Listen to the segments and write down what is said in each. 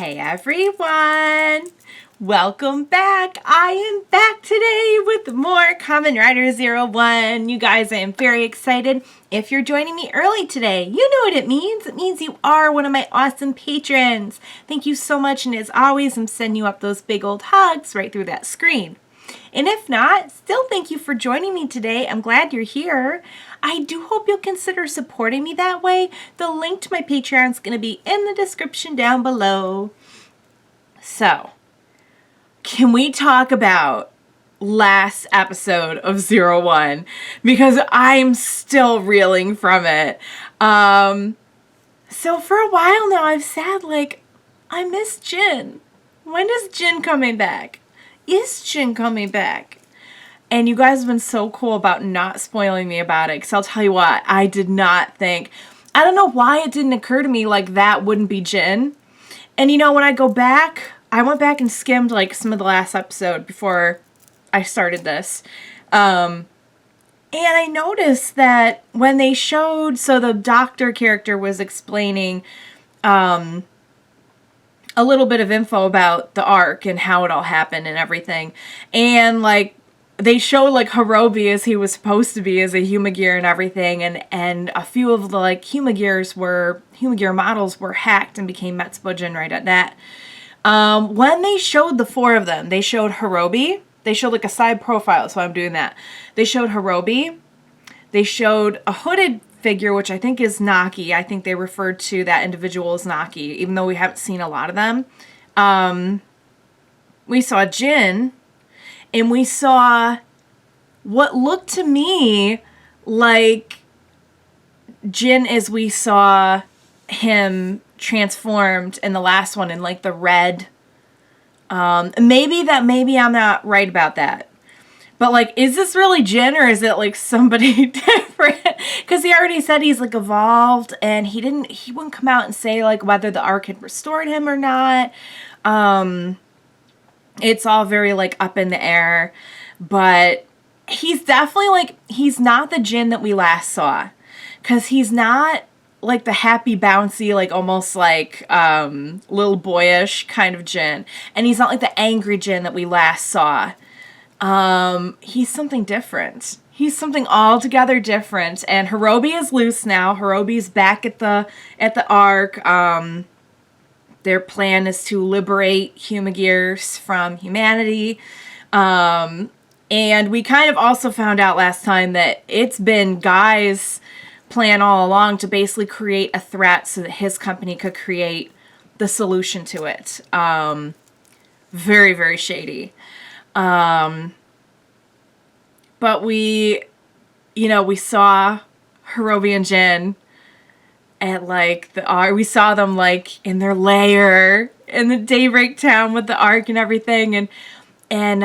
Hey everyone! Welcome back! I am back today with more Kamen Rider Zero One. You guys, I am very excited. If you're joining me early today, you know what it means. It means you are one of my awesome patrons. Thank you so much, and as always, I'm sending you up those big old hugs right through that screen. And if not, still thank you for joining me today. I'm glad you're here. I do hope you'll consider supporting me that way. The link to my Patreon is going to be in the description down below. So, can we talk about last episode of Zero One? Because I'm still reeling from it. So for a while now, I've said, I miss Jin. When is Jin coming back? Is Jin coming back? And you guys have been so cool about not spoiling me about it. Because I'll tell you what, I did not think... I don't know why it didn't occur to me that wouldn't be Jin. And you know, when I go back... I went back and skimmed some of the last episode before I started this. And I noticed that when they showed... So the doctor character was explaining... a little bit of info about the arc and how it all happened and everything. And, they showed, Hirobi as he was supposed to be as a Humagear and everything. And a few of the, Humagear models were hacked and became Metsubojin right at that. When they showed the four of them, they showed Hirobi. They showed, a side profile, so I'm doing that. They showed Hirobi. They showed a hooded figure, which I think is Naki. I think they referred to that individual as Naki, even though we haven't seen a lot of them. We saw Jin, and we saw what looked to me like Jin as we saw him transformed in the last one in the red. Maybe I'm not right about that. But, is this really Jin, or is it, somebody different? Because he already said he's, evolved, and he wouldn't come out and say, whether the arc had restored him or not. It's all very, up in the air. But he's definitely, he's not the Jin that we last saw. Because he's not, the happy, bouncy, almost, little boyish kind of Jin. And he's not, the angry Jin that we last saw. He's something different. He's something altogether different. And Hirobi is loose now. Hirobi's back at the arc. Their plan is to liberate Humagears from humanity. And we kind of also found out last time that it's been Guy's plan all along to basically create a threat so that his company could create the solution to it. Very, very shady. But we saw Hirobi and Jin at, we saw them, in their lair in the Daybreak Town with the arc and everything, and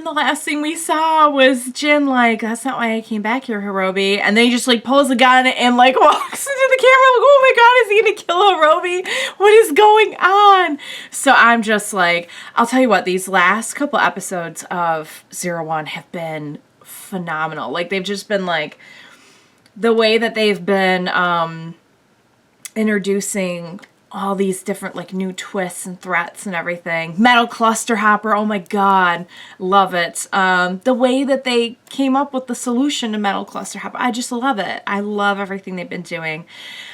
the last thing we saw was Jin, that's not why I came back here, Hirobi, and then he just, pulls a gun and, walks into the camera, oh my god, is he gonna kill Hirobi? What is going on? So I'm just I'll tell you what, these last couple episodes of Zero One have been phenomenal. They've just been, the way that they've been, introducing all these different, new twists and threats and everything. Metal Cluster Hopper, oh my god, love it. The way that they came up with the solution to Metal Cluster Hopper, I just love it. I love everything they've been doing.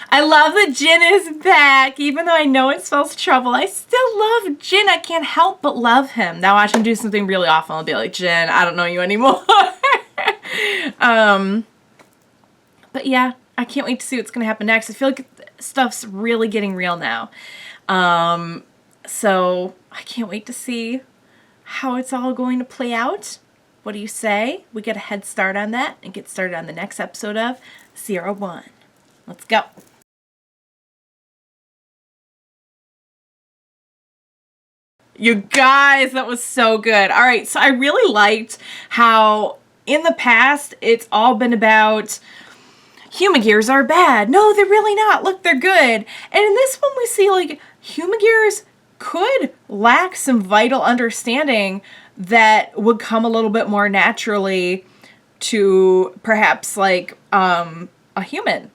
I love that Jin is back, even though I know it spells trouble. I still love Jin. I can't help but love him. Now watch him do something really awful and I'll be like, Jin, I don't know you anymore. But yeah, I can't wait to see what's going to happen next. I feel like stuff's really getting real now. So I can't wait to see how it's all going to play out. What do you say? We get a head start on that and get started on the next episode of Zero One. Let's go. You guys, that was so good. All right, so I really liked how in the past it's all been about Humagears are bad. No, they're really not. Look, they're good. And in this one, we see, Humagears could lack some vital understanding that would come a little bit more naturally to perhaps, a human.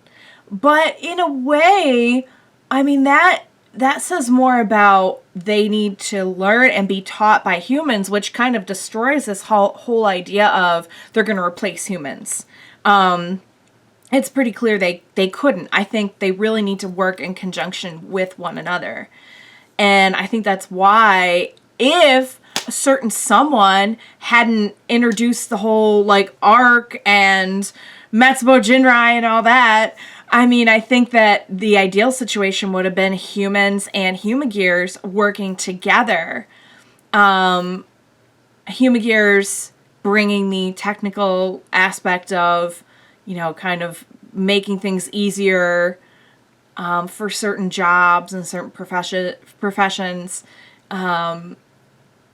But in a way, I mean, that that says more about they need to learn and be taught by humans, which kind of destroys this whole idea of they're going to replace humans. It's pretty clear they couldn't. I think they really need to work in conjunction with one another. And I think that's why if a certain someone hadn't introduced the whole like arc and Matsubo Jinrai and all that, I mean, I think that the ideal situation would have been humans and Humagears working together. Humagears bringing the technical aspect of, you know, kind of making things easier for certain jobs and certain professions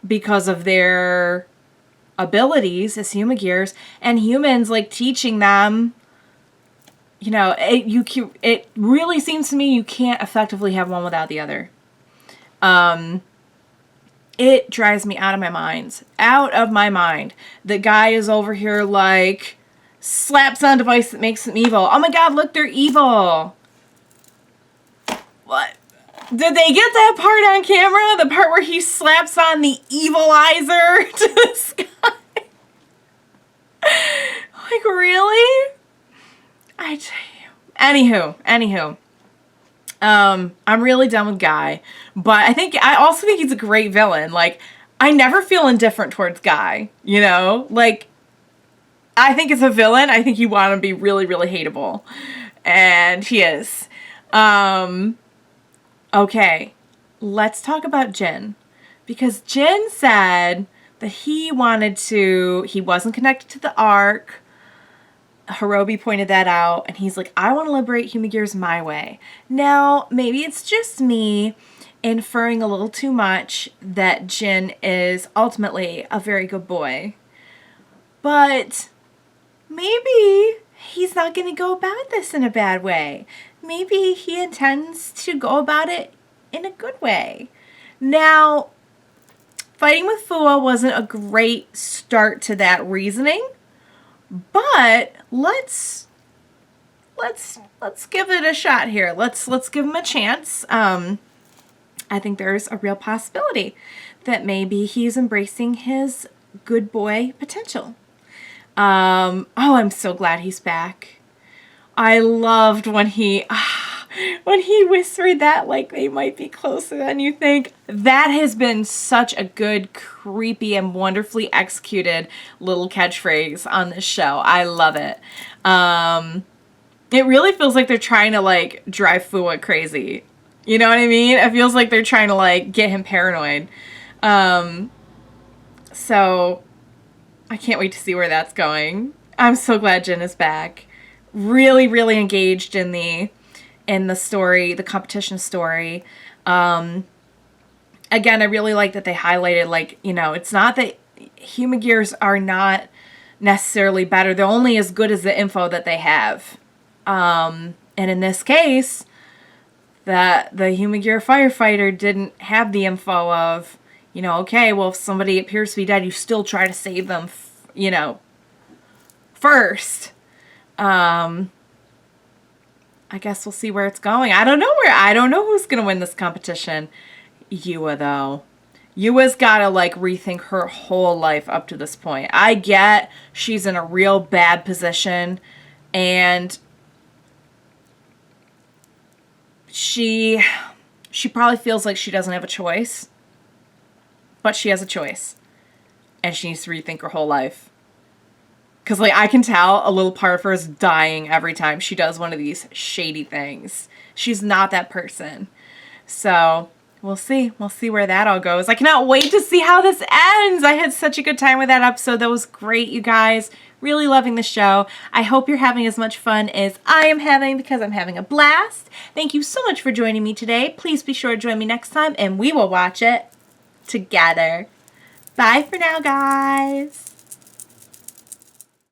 because of their abilities as Humagears, and humans like teaching them. You know, it really seems to me you can't effectively have one without the other. It drives me out of my mind. Out of my mind. The guy is over here like slaps on a device that makes them evil. Oh my god, look, they're evil. What? Did they get that part on camera? The part where he slaps on the evilizer to the sky? Like, really? I tell you. Anywho. I'm really done with Guy. But I also think he's a great villain. Like, I never feel indifferent towards Guy, you know? Like, I think as a villain, I think you want to be really, really hateable. And he is. Okay. Let's talk about Jin. Because Jin said that he wasn't connected to the arc. Hirobi pointed that out, and he's like, I want to liberate Humagears my way. Now, maybe it's just me inferring a little too much that Jin is ultimately a very good boy. But maybe he's not going to go about this in a bad way. Maybe he intends to go about it in a good way. Now, fighting with Fuwa wasn't a great start to that reasoning. But let's give it a shot here. Let's give him a chance. I think there's a real possibility that maybe he's embracing his good boy potential. I'm so glad he's back. I loved when he whispered that like they might be closer than you think. That has been such a good, creepy, and wonderfully executed little catchphrase on this show. I love it. It really feels like they're trying to like drive Fuwa crazy. You know what I mean? It feels like they're trying to like get him paranoid. So I can't wait to see where that's going. I'm so glad Jin is back. Really, really engaged in the story, the competition story. Again, I really like that they highlighted, like, you know, it's not that Humagears are not necessarily better. They're only as good as the info that they have. And in this case, the Humagear firefighter didn't have the info of, you know, okay, well, if somebody appears to be dead, you still try to save them, you know, first. I guess we'll see where it's going. I don't know who's going to win this competition. Yua, though. Yua's got to, like, rethink her whole life up to this point. I get she's in a real bad position, and she probably feels like she doesn't have a choice, but she has a choice, and she needs to rethink her whole life. Because, like, I can tell a little part of her is dying every time she does one of these shady things. She's not that person. So, we'll see. We'll see where that all goes. I cannot wait to see how this ends. I had such a good time with that episode. That was great, you guys. Really loving the show. I hope you're having as much fun as I am having, because I'm having a blast. Thank you so much for joining me today. Please be sure to join me next time, and we will watch it together. Bye for now, guys.